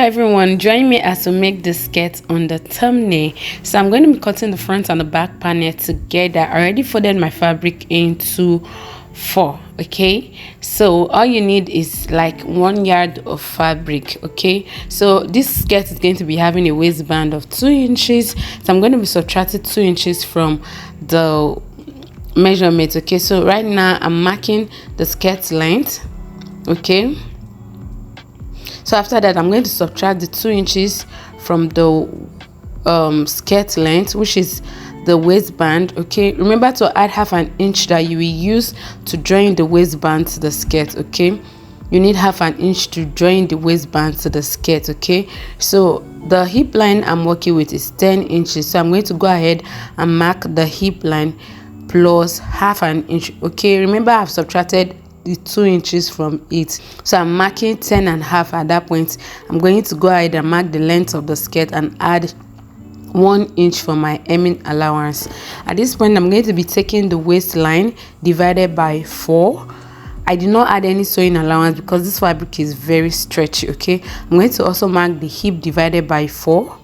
everyone, join me as we make the skirt on the thumbnail. So I'm going to be cutting the front and the back panel together. I already folded my fabric into 4. Okay, so all you need is like 1 yard of fabric. Okay, so this skirt is going to be having a waistband of 2 inches, so I'm going to be subtracting 2 inches from the measurement. Okay, so right now I'm marking the skirt length. Okay, so after that I'm going to subtract the 2 inches from the skirt length, which is the waistband. Okay, remember to add half an inch that you will use to join the waistband to the skirt. Okay, you need half an inch to join the waistband to the skirt. Okay, so the hip line I'm working with is 10 inches, so I'm going to go ahead and mark the hip line plus half an inch. Okay, remember I've subtracted the 2 inches from it, so I'm marking 10 and a half. At that point I'm going to go ahead and mark the length of the skirt and add 1 inch for my hemming allowance. At this point I'm going to be taking the waistline divided by 4. I did not add any sewing allowance because this fabric is very stretchy. Okay, I'm going to also mark the hip divided by 4.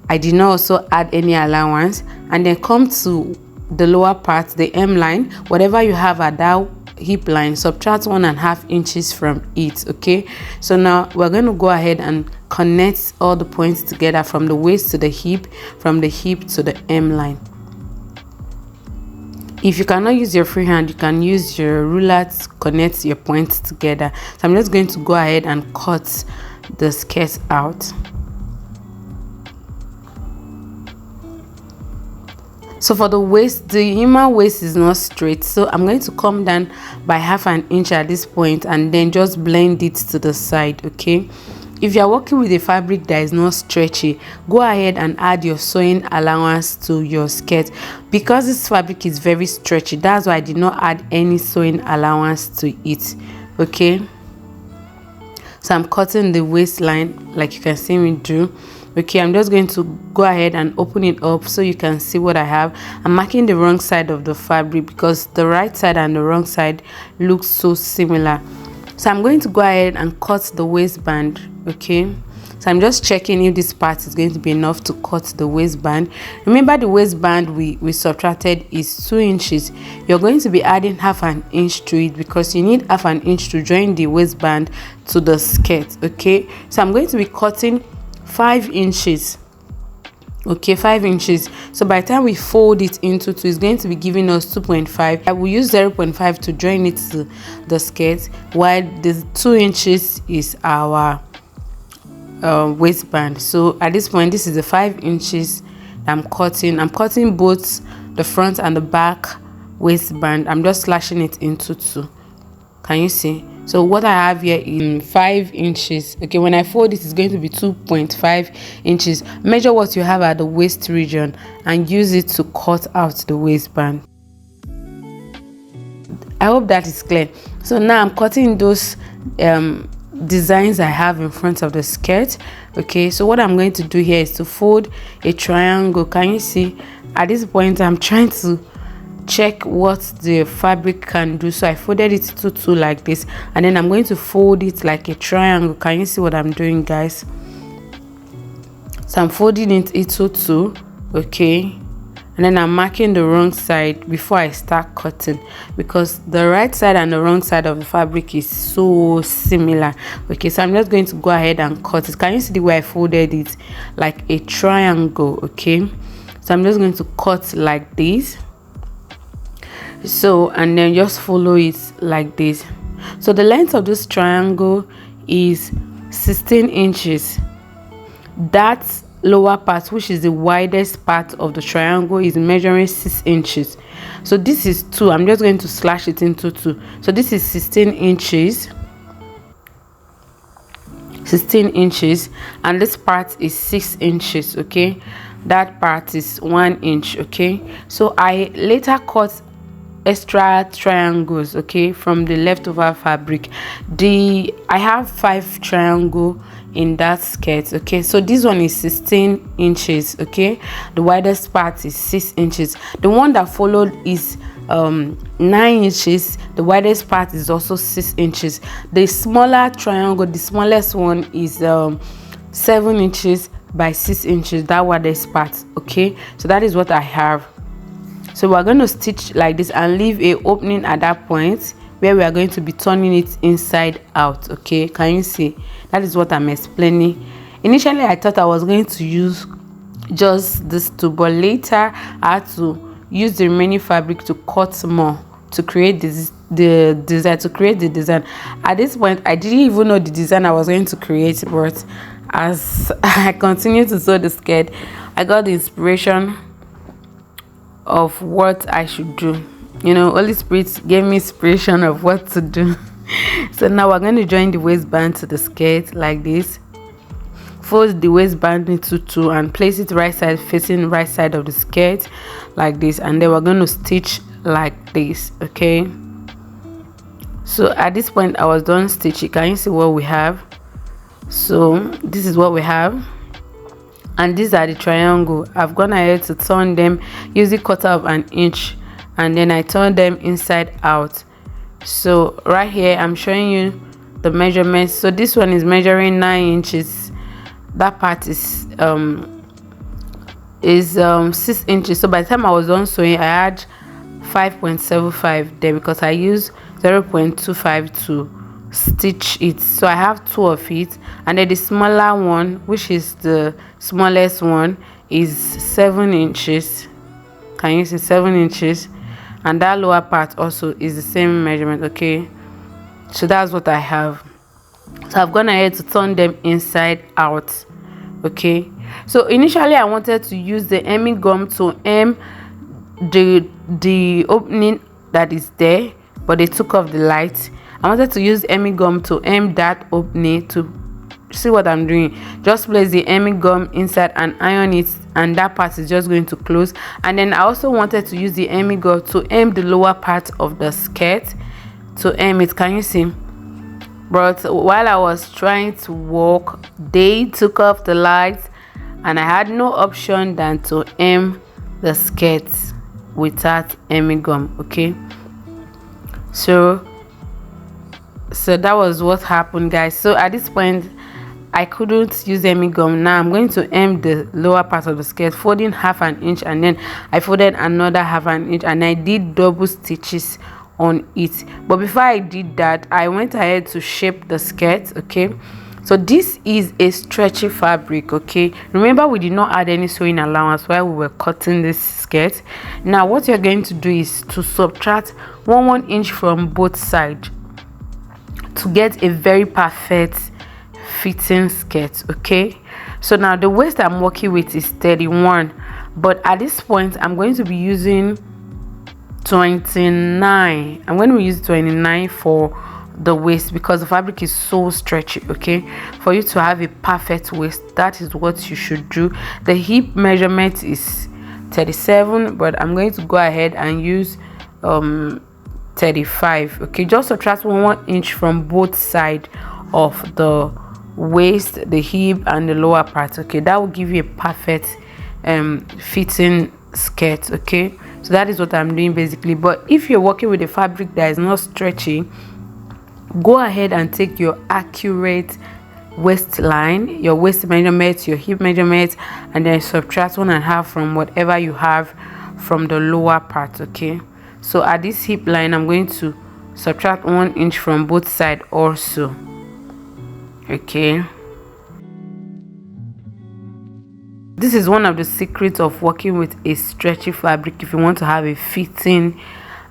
I did not also add any allowance, and then come to the lower part, the hem line. Whatever you have at that hip line, subtract 1.5 inches from it. Okay, so now we're going to go ahead and connect all the points together from the waist to the hip, from the hip to the hem line. If you cannot use your free hand, you can use your ruler to connect your points together. So I'm just going to go ahead and cut the skirt out. So for the waist, the human waist is not straight, so I'm going to come down by half an inch at this point and then just blend it to the side. Okay, if you're working with a fabric that is not stretchy, go ahead and add your sewing allowance to your skirt. Because this fabric is very stretchy, that's why I did not add any sewing allowance to it. Okay, so I'm cutting the waistline like you can see me do. Okay, I'm just going to go ahead and open it up so you can see what I have. I'm marking the wrong side of the fabric because the right side and the wrong side looks so similar. So I'm going to go ahead and cut the waistband. Okay, so I'm just checking if this part is going to be enough to cut the waistband. Remember the waistband we subtracted is 2 inches. You're going to be adding half an inch to it because you need half an inch to join the waistband to the skirt. Okay, so I'm going to be cutting 5 inches. Okay, 5 inches. So by the time we fold it into 2, it's going to be giving us 2.5. I will use 0.5 to join it to the skirt, while the 2 inches is our waistband. So at this point, this is the 5 inches I'm cutting. I'm cutting both the front and the back waistband. I'm just slashing it into 2. Can you see? So what I have here is 5 inches. Okay, when I fold it, it's going to be 2.5 inches. Measure what you have at the waist region and use it to cut out the waistband. I hope that is clear. So now I'm cutting those designs I have in front of the skirt. Okay, so what I'm going to do here is to fold a triangle. Can you see? At this point I'm trying to check what the fabric can do, so I folded it to 2 like this, and then I'm going to fold it like a triangle. Can you see what I'm doing, guys? So I'm folding it into 2. Okay, and then I'm marking the wrong side before I start cutting because the right side and the wrong side of the fabric is so similar. Okay, so I'm just going to go ahead and cut it. Can you see the way I folded it like a triangle? Okay, so I'm just going to cut like this. So, and then just follow it like this. So the length of this triangle is 16 inches. That lower part, which is the widest part of the triangle, is measuring 6 inches. So this is 2. I'm just going to slash it into 2. So this is 16 inches. 16 inches, and this part is 6 inches. Okay, that part is 1 inch. Okay, so I later cut extra triangles, okay, from the leftover fabric. I have 5 triangle in that skirt, okay. So this one is 16 inches, okay. The widest part is 6 inches. The one that followed is 9 inches. The widest part is also 6 inches. The smaller triangle, the smallest one, is 7 inches by 6 inches, that widest part, okay. So that is what I have. So we're going to stitch like this and leave a opening at that point where we are going to be turning it inside out, okay. Can you see? That is what I'm explaining. Initially I thought I was going to use just this two, but later I had to use the remaining fabric to cut more to create the design. At this point I didn't even know the design I was going to create, but as I continued to sew the skirt, I got the inspiration of what I should do. You know, Holy Spirit gave me inspiration of what to do. So now we're going to join the waistband to the skirt like this. Fold the waistband into 2 and place it right side facing right side of the skirt like this, and then we're going to stitch like this, okay. So at this point I was done stitching. Can you see what we have? So this is what we have, and these are the triangle. I've gone ahead to turn them using 1/4 of an inch, and then I turn them inside out. So right here I'm showing you the measurements. So this one is measuring 9 inches. That part is 6 inches. So by the time I was done sewing, I had 5.75 there because I used 0.25 to stitch it. So I have 2 of it, and then the smaller one, which is the smallest one, is 7 inches. Can you see? 7 inches. And that lower part also is the same measurement, okay. So that's what I have. So I've gone ahead to turn them inside out, okay. So initially I wanted to use the hemming gum to hem the opening that is there, but they took off the light. I wanted to use hemming gum to hem that opening. To see what I'm doing, just place the hemming gum inside and iron it, and that part is just going to close. And then I also wanted to use the hemming gum to hem the lower part of the skirt, to hem it. Can you see? But while I was trying to walk, they took off the lights and I had no option than to hem the skirt without hemming gum, okay. So that was what happened, guys. So at this point I couldn't use hemming gum. Now I'm going to hem the lower part of the skirt, folding 1/2 inch, and then I folded another 1/2 inch, and I did double stitches on it. But before I did that, I went ahead to shape the skirt, okay. So this is a stretchy fabric, okay. Remember, we did not add any sewing allowance while we were cutting this skirt. Now what you're going to do is to subtract 1 inch from both sides to get a very perfect fitting skirt, okay. So now the waist I'm working with is 31, but at this point I'm going to be using 29. I'm going to use 29 for the waist because the fabric is so stretchy, okay. For you to have a perfect waist, that is what you should do. The hip measurement is 37, but I'm going to go ahead and use 35, okay. Just subtract 1 inch from both sides of the waist, the hip, and the lower part, okay. That will give you a perfect fitting skirt, okay. So that is what I'm doing basically. But if you're working with a fabric that is not stretchy, go ahead and take your accurate waistline, your waist measurement, your hip measurement, and then subtract 1.5 from whatever you have from the lower part, okay. So at this hip line I'm going to subtract 1 inch from both sides also, okay. This is one of the secrets of working with a stretchy fabric. If you want to have a fitting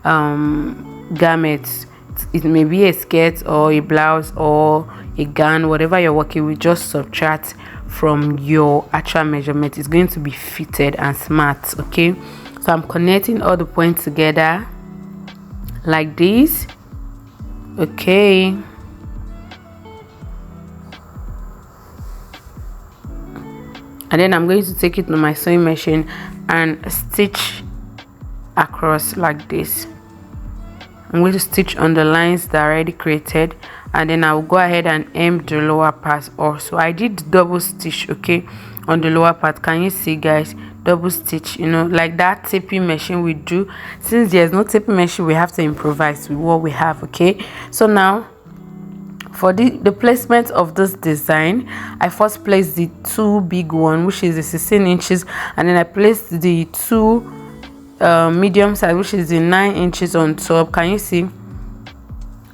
garment, it may be a skirt or a blouse or a gown, whatever you're working with, just subtract from your actual measurement. It's going to be fitted and smart, okay. So I'm connecting all the points together like this, okay. And then I'm going to take it to my sewing machine and stitch across like this. I'm going to stitch on the lines that I already created, and then I'll go ahead and hem the lower part also. I did double stitch, okay, on the lower part. Can you see, guys? Double stitch, you know, like that taping machine we do. Since there's no taping machine, we have to improvise with what we have, okay? So now for the placement of this design, I first placed the two big one, which is the 16 inches, and then I placed the two medium size, which is the 9 inches on top. Can you see?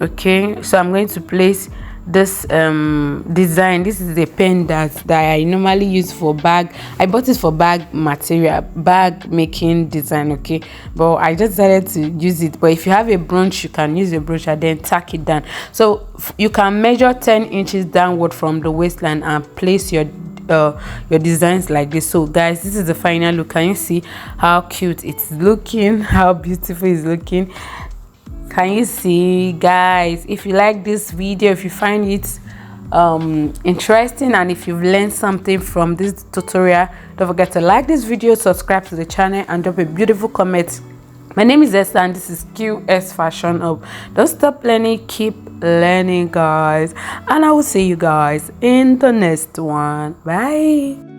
Okay, so I'm going to place this design. This is a pen that I normally use for bag. I bought it for bag material, bag making design, okay, but I just decided to use it. But if you have a brooch, you can use a brooch and then tack it down. So you can measure 10 inches downward from the waistline and place your designs like this. So guys, this is the final look. Can you see how cute it's looking, how beautiful it's looking? Can you see, guys? If you like this video, if you find it interesting, and if you've learned something from this tutorial, don't forget to like this video, subscribe to the channel, and drop a beautiful comment. My name is Esther, and this is Q-Est Fashion Hub. Don't stop learning, keep learning, guys, and I will see you guys in the next one. Bye.